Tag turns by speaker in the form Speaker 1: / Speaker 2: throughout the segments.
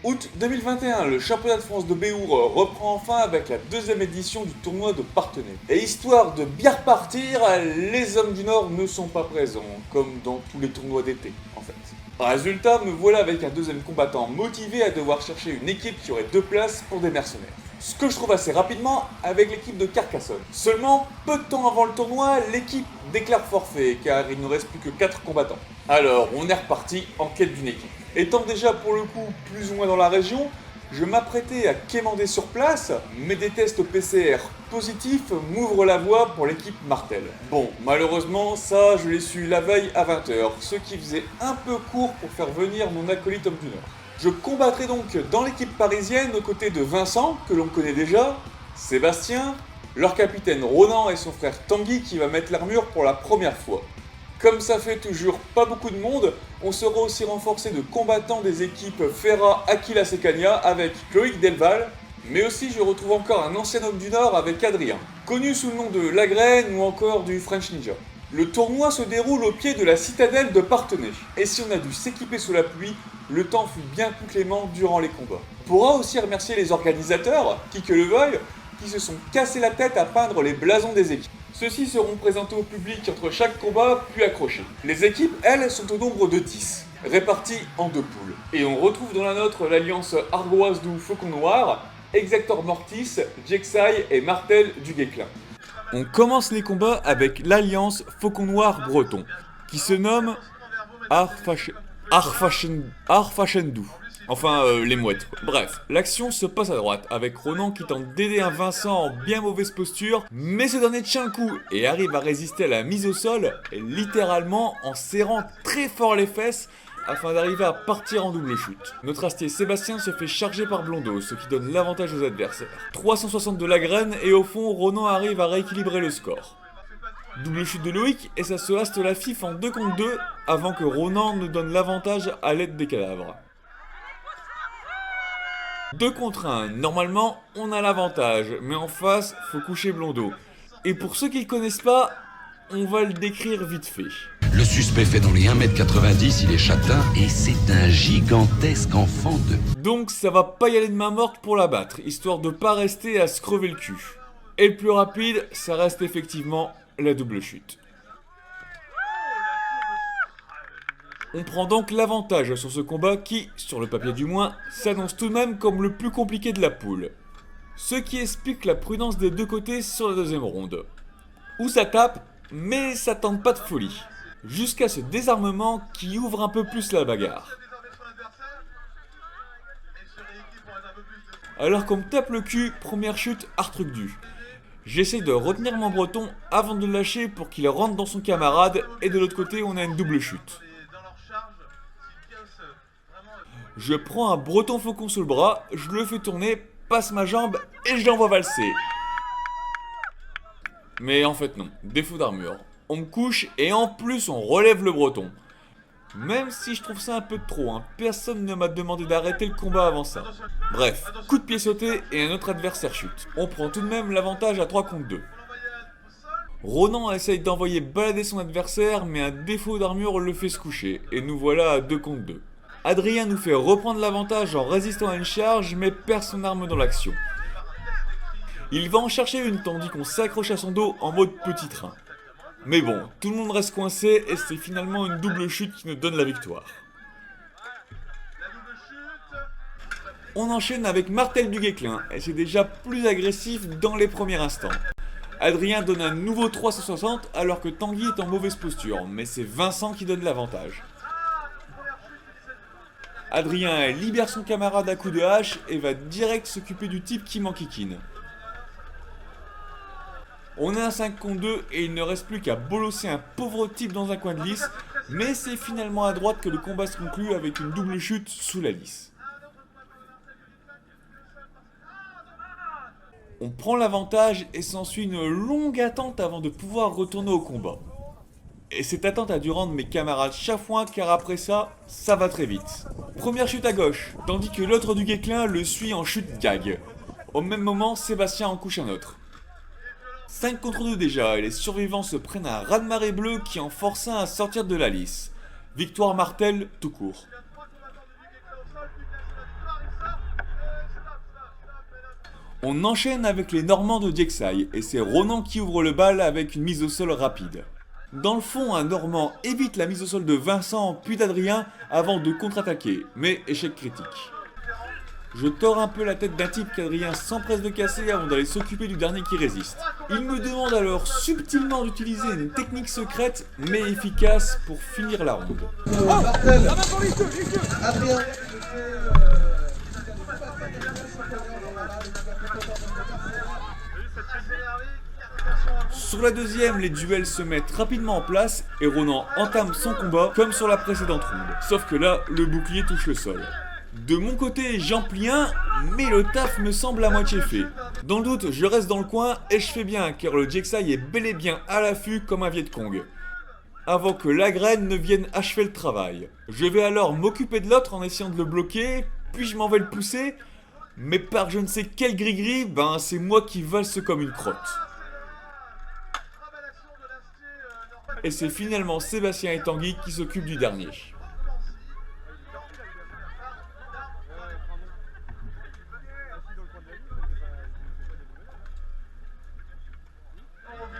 Speaker 1: Août 2021, le championnat de France de Béour reprend enfin avec la deuxième édition du tournoi de Parthenay. Et histoire de bien repartir, les hommes du Nord ne sont pas présents, comme dans tous les tournois d'été en fait. Résultat, me voilà avec un deuxième combattant motivé à devoir chercher une équipe qui aurait 2 places pour des mercenaires. Ce que je trouve assez rapidement avec l'équipe de Carcassonne. Seulement, peu de temps avant le tournoi, l'équipe déclare forfait car il ne reste plus que 4 combattants. Alors, on est reparti en quête d'une équipe. Étant déjà pour le coup plus ou moins dans la région, je m'apprêtais à quémander sur place, mais des tests PCR positifs m'ouvrent la voie pour l'équipe Martel. Bon, malheureusement, ça je l'ai su la veille à 20h, ce qui faisait un peu court pour faire venir mon acolyte homme du Nord. Je combattrai donc dans l'équipe parisienne aux côtés de Vincent, que l'on connaît déjà, Sébastien, leur capitaine Ronan et son frère Tanguy qui va mettre l'armure pour la première fois. Comme ça fait toujours pas beaucoup de monde, on sera aussi renforcé de combattants des équipes Ferra, Aquila Secania avec Loïc Delval, mais aussi je retrouve encore un ancien homme du Nord avec Adrien, connu sous le nom de Lagraine ou encore du French Ninja. Le tournoi se déroule au pied de la citadelle de Parthenay, et si on a dû s'équiper sous la pluie, le temps fut bien plus clément durant les combats. On pourra aussi remercier les organisateurs, qui que le veuille, qui se sont cassés la tête à peindre les blasons des équipes. Ceux-ci seront présentés au public entre chaque combat, puis accrochés. Les équipes, elles, sont au nombre de 10, réparties en 2 poules. Et on retrouve dans la nôtre l'alliance Argoise du Faucon Noir, Exactor Mortis, Jexai et Martel du Guesclin. On commence les combats avec l'alliance Faucon Noir Breton, qui se nomme Arfachendou. Enfin, les mouettes. Bref, l'action se passe à droite, avec Ronan qui tente d'aider un Vincent en bien mauvaise posture, mais ce dernier tient le coup et arrive à résister à la mise au sol, littéralement en serrant très fort les fesses, afin d'arriver à partir en double chute. Notre astier Sébastien se fait charger par Blondeau, ce qui donne l'avantage aux adversaires. 360 de la graine, et au fond, Ronan arrive à rééquilibrer le score. Double chute de Loïc, et ça se haste la fif en 2 contre 2, avant que Ronan nous donne l'avantage à l'aide des cadavres. 2 contre 1, normalement on a l'avantage, mais en face faut coucher Blondeau. Et pour ceux qui le connaissent pas, on va le décrire vite fait.
Speaker 2: Le suspect fait dans les 1m90, il est châtain et c'est un gigantesque enfant de...
Speaker 1: Donc ça va pas y aller de main morte pour la battre, histoire de pas rester à se crever le cul. Et le plus rapide, ça reste effectivement la double chute. On prend donc l'avantage sur ce combat qui, sur le papier du moins, s'annonce tout de même comme le plus compliqué de la poule. Ce qui explique la prudence des deux côtés sur la deuxième ronde. Où ça tape, mais ça tente pas de folie. Jusqu'à ce désarmement qui ouvre un peu plus la bagarre. Alors qu'on me tape le cul, première chute, artruc du. J'essaie de retenir mon breton avant de le lâcher pour qu'il rentre dans son camarade, et de l'autre côté on a une double chute. Je prends un breton faucon sous le bras, je le fais tourner, passe ma jambe et je l'envoie valser. Mais en fait non, défaut d'armure. On me couche et en plus on relève le breton. Même si je trouve ça un peu trop, hein. Personne ne m'a demandé d'arrêter le combat avant ça. Bref, coup de pied sauté et un autre adversaire chute. On prend tout de même l'avantage à 3 contre 2. Ronan essaye d'envoyer balader son adversaire, mais un défaut d'armure le fait se coucher, et nous voilà à 2 contre 2. Adrien nous fait reprendre l'avantage en résistant à une charge, mais perd son arme dans l'action. Il va en chercher une tandis qu'on s'accroche à son dos en mode petit train. Mais bon, tout le monde reste coincé et c'est finalement une double chute qui nous donne la victoire. On enchaîne avec Martel du Guesclin, et c'est déjà plus agressif dans les premiers instants. Adrien donne un nouveau 360 alors que Tanguy est en mauvaise posture, mais c'est Vincent qui donne l'avantage. Adrien libère son camarade à coups de hache et va direct s'occuper du type qui m'enquiquine. On a un 5 contre 2 et il ne reste plus qu'à bolosser un pauvre type dans un coin de lisse, mais c'est finalement à droite que le combat se conclut avec une double chute sous la lisse. On prend l'avantage et s'ensuit une longue attente avant de pouvoir retourner au combat. Et cette attente a dû rendre mes camarades chafouins car après ça, ça va très vite. Première chute à gauche, tandis que l'autre du Guesclin le suit en chute gag. Au même moment, Sébastien en couche un autre. 5 contre 2 déjà, et les survivants se prennent un raz-de-marée bleu qui en force un à sortir de la lice. Victoire Martel tout court. On enchaîne avec les Normands de Jexai, et c'est Ronan qui ouvre le bal avec une mise au sol rapide. Dans le fond, un Normand évite la mise au sol de Vincent puis d'Adrien avant de contre-attaquer, mais échec critique. Je tords un peu la tête d'un type qu'Adrien s'empresse de casser avant d'aller s'occuper du dernier qui résiste. Il me demande alors subtilement d'utiliser une technique secrète mais efficace pour finir la ronde. Sur la deuxième, les duels se mettent rapidement en place et Ronan entame son combat comme sur la précédente ronde. Sauf que là, le bouclier touche le sol. De mon côté, j'en plie un, mais le taf me semble à moitié fait. Dans le doute, je reste dans le coin et je fais bien car le Jexai est bel et bien à l'affût comme un Vietcong. Avant que la graine ne vienne achever le travail. Je vais alors m'occuper de l'autre en essayant de le bloquer, puis je m'en vais le pousser, mais par je ne sais quel gris-gris, c'est moi qui valse comme une crotte. Et c'est finalement Sébastien et Tanguy qui s'occupent du dernier.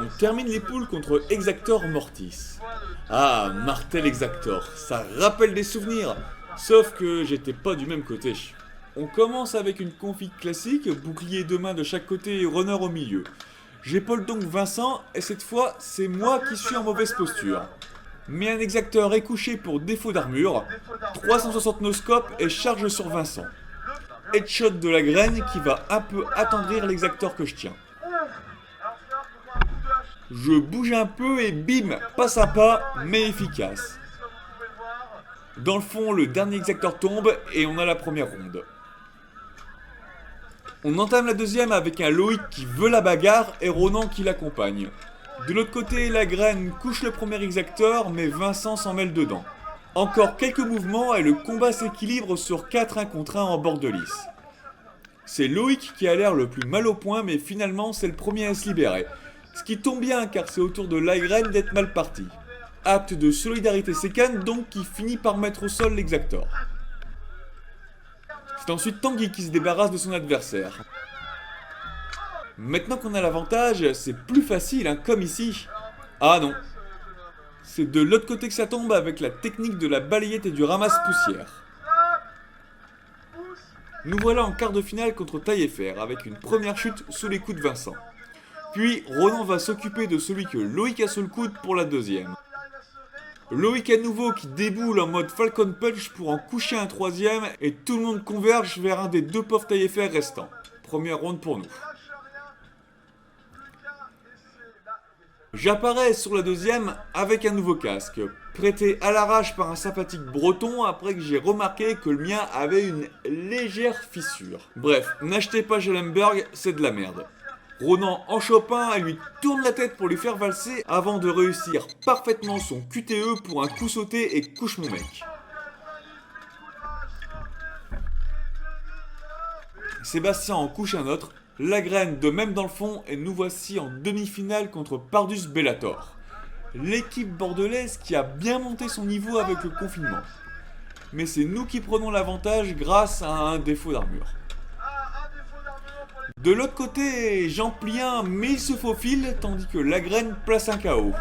Speaker 1: On termine les poules contre Exactor Mortis. Ah, Martel Exactor, ça rappelle des souvenirs, sauf que j'étais pas du même côté. On commence avec une config classique, bouclier 2 mains de chaque côté et runner au milieu. J'épaule donc Vincent, et cette fois, c'est moi qui suis en mauvaise posture. Mais un exacteur est couché pour défaut d'armure, 360 no-scope et charge sur Vincent. Headshot de la graine qui va un peu attendrir l'exacteur que je tiens. Je bouge un peu et bim, pas sympa, mais efficace. Dans le fond, le dernier exacteur tombe et on a la première ronde. On entame la deuxième avec un Loïc qui veut la bagarre et Ronan qui l'accompagne. De l'autre côté, la graine couche le premier exacteur, mais Vincent s'en mêle dedans. Encore quelques mouvements et le combat s'équilibre sur 4 1 contre 1 en bord de lice. C'est Loïc qui a l'air le plus mal au point, mais finalement c'est le premier à se libérer. Ce qui tombe bien car c'est au tour de la graine d'être mal parti. Acte de solidarité sécane donc qui finit par mettre au sol l'exactor. C'est ensuite Tanguy qui se débarrasse de son adversaire. Maintenant qu'on a l'avantage, c'est plus facile, comme ici. Ah non. C'est de l'autre côté que ça tombe avec la technique de la balayette et du ramasse-poussière. Nous voilà en quart de finale contre Taillefer avec une première chute sous les coups de Vincent. Puis Ronan va s'occuper de celui que Loïc a sous le coude pour la deuxième. Loïc à nouveau qui déboule en mode Falcon Punch pour en coucher un troisième et tout le monde converge vers un des 2 pauvres Taillefer restants. Première ronde pour nous. J'apparais sur la deuxième avec un nouveau casque, prêté à l'arrache par un sympathique breton après que j'ai remarqué que le mien avait une légère fissure. Bref, n'achetez pas Schellenberg, c'est de la merde. Ronan en chope un et lui tourne la tête pour lui faire valser avant de réussir parfaitement son QTE pour un coup sauté et couche mon mec. Sébastien en couche un autre, la graine de même dans le fond et nous voici en demi-finale contre Pardus Bellator. L'équipe bordelaise qui a bien monté son niveau avec le confinement. Mais c'est nous qui prenons l'avantage grâce à un défaut d'armure. De l'autre côté, j'en plie un, mais il se faufile, tandis que la graine place un KO.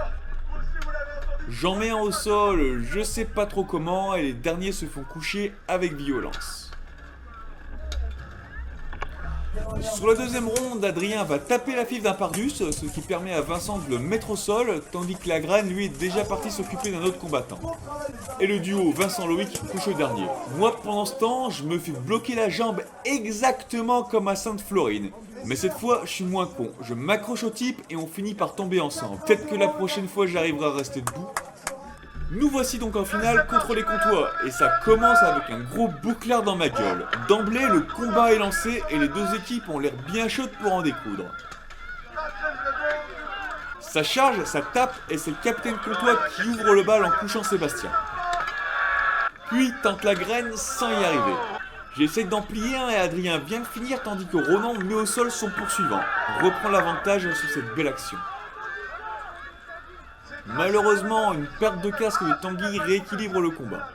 Speaker 1: J'en mets un au sol, je sais pas trop comment, et les derniers se font coucher avec violence. Sur la deuxième ronde, Adrien va taper la fifre d'un Pardus, ce qui permet à Vincent de le mettre au sol, tandis que la graine lui est déjà parti s'occuper d'un autre combattant. Et le duo Vincent-Loïc couche au dernier. Moi, pendant ce temps, je me fais bloquer la jambe exactement comme à Sainte-Florine. Mais cette fois, je suis moins con. Je m'accroche au type et on finit par tomber ensemble. Peut-être que la prochaine fois, j'arriverai à rester debout. Nous voici donc en finale contre les Comtois, et ça commence avec un gros bouclard dans ma gueule. D'emblée, le combat est lancé et les deux équipes ont l'air bien chaudes pour en découdre. Ça charge, ça tape, et c'est le capitaine Comtois qui ouvre le bal en couchant Sébastien. Puis tente la graine sans y arriver. J'essaye d'en plier un et Adrien vient de finir tandis que Ronan met au sol son poursuivant. Reprend l'avantage sur cette belle action. Malheureusement, une perte de casque de Tanguy rééquilibre le combat.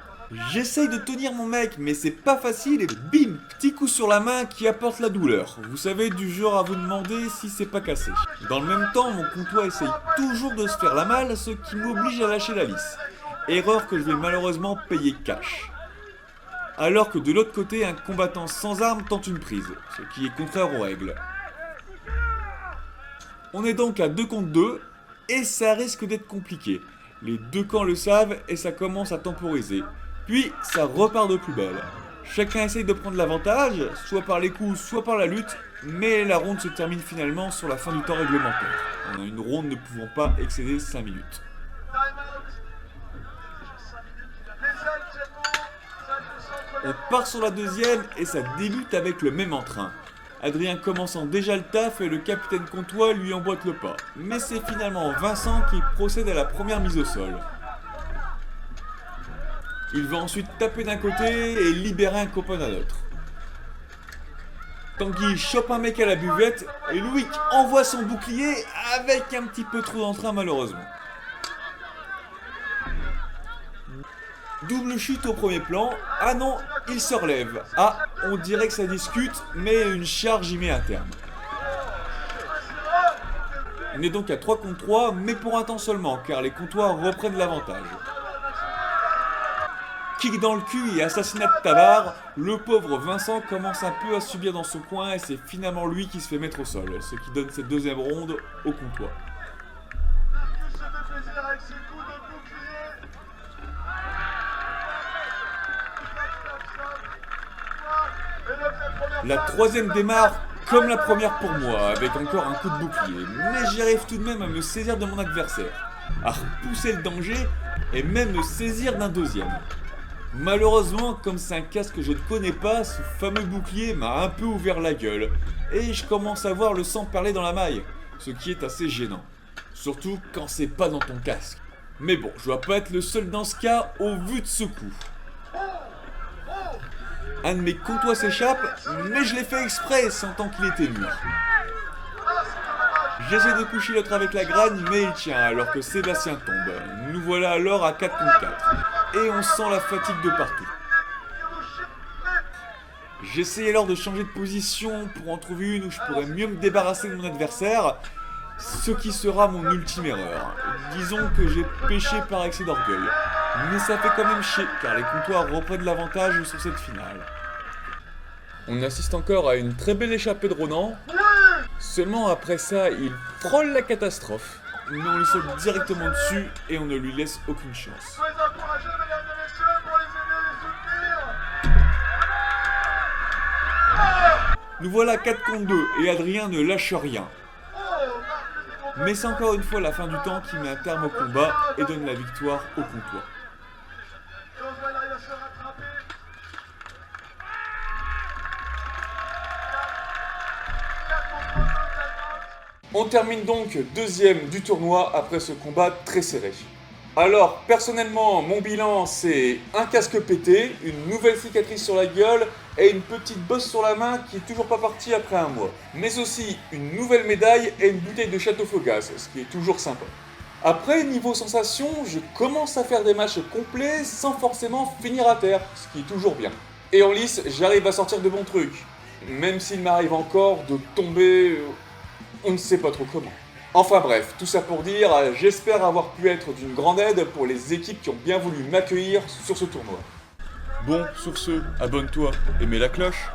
Speaker 1: J'essaye de tenir mon mec, mais c'est pas facile et bim, petit coup sur la main qui apporte la douleur. Vous savez, du genre à vous demander si c'est pas cassé. Dans le même temps, mon comptoir essaye toujours de se faire la malle, ce qui m'oblige à lâcher la vis. Erreur que je vais malheureusement payer cash. Alors que de l'autre côté, un combattant sans armes tente une prise, ce qui est contraire aux règles. On est donc à 2 contre 2, et ça risque d'être compliqué. Les deux camps le savent et ça commence à temporiser. Puis, ça repart de plus belle. Chacun essaye de prendre l'avantage, soit par les coups, soit par la lutte, mais la ronde se termine finalement sur la fin du temps réglementaire. On a une ronde ne pouvant pas excéder 5 minutes. On part sur la deuxième et ça débute avec le même entrain. Adrien commençant déjà le taf et le capitaine Comtois lui emboîte le pas. Mais c'est finalement Vincent qui procède à la première mise au sol. Il va ensuite taper d'un côté et libérer un copain d'un autre. Tanguy chope un mec à la buvette et Loïc envoie son bouclier avec un petit peu trop d'entrain malheureusement. Double chute au premier plan. Ah non, il se relève. Ah, on dirait que ça discute, mais une charge y met un terme. On est donc à 3 contre 3, mais pour un temps seulement, car les comptoirs reprennent l'avantage. Kick dans le cul et assassinat de Tabar, le pauvre Vincent commence un peu à subir dans son coin et c'est finalement lui qui se fait mettre au sol, ce qui donne cette deuxième ronde au comptoir. La troisième démarre comme la première pour moi, avec encore un coup de bouclier, mais j'arrive tout de même à me saisir de mon adversaire, à repousser le danger et même me saisir d'un deuxième. Malheureusement, comme c'est un casque que je ne connais pas, ce fameux bouclier m'a un peu ouvert la gueule, et je commence à voir le sang perler dans la maille, ce qui est assez gênant. Surtout quand c'est pas dans ton casque. Mais bon, je dois pas être le seul dans ce cas au vu de ce coup. Un de mes comptoirs s'échappe, mais je l'ai fait exprès, sentant qu'il était mûr. J'essaie de coucher l'autre avec la gragne, mais il tient, alors que Sébastien tombe. Nous voilà alors à 4 contre 4. Et on sent la fatigue de partout. J'essaie alors de changer de position pour en trouver une où je pourrais mieux me débarrasser de mon adversaire, ce qui sera mon ultime erreur. Disons que j'ai péché par excès d'orgueil. Mais ça fait quand même chier, car les comptoirs reprennent l'avantage sur cette finale. On assiste encore à une très belle échappée de Ronan. Seulement après ça, il frôle la catastrophe. Mais on lui saute directement dessus et on ne lui laisse aucune chance. Nous voilà 4 contre 2 et Adrien ne lâche rien. Mais c'est encore une fois la fin du temps qui met un terme au combat et donne la victoire au comptoir. On termine donc deuxième du tournoi après ce combat très serré. Alors, personnellement, mon bilan, c'est un casque pété, une nouvelle cicatrice sur la gueule et une petite bosse sur la main qui est toujours pas partie après un mois. Mais aussi une nouvelle médaille et une bouteille de Château Fogas, ce qui est toujours sympa. Après, niveau sensation, je commence à faire des matchs complets sans forcément finir à terre, ce qui est toujours bien. Et en lice, j'arrive à sortir de bons trucs, même s'il m'arrive encore de tomber, on ne sait pas trop comment. Enfin bref, tout ça pour dire, j'espère avoir pu être d'une grande aide pour les équipes qui ont bien voulu m'accueillir sur ce tournoi. Bon, sur ce, abonne-toi et mets la cloche.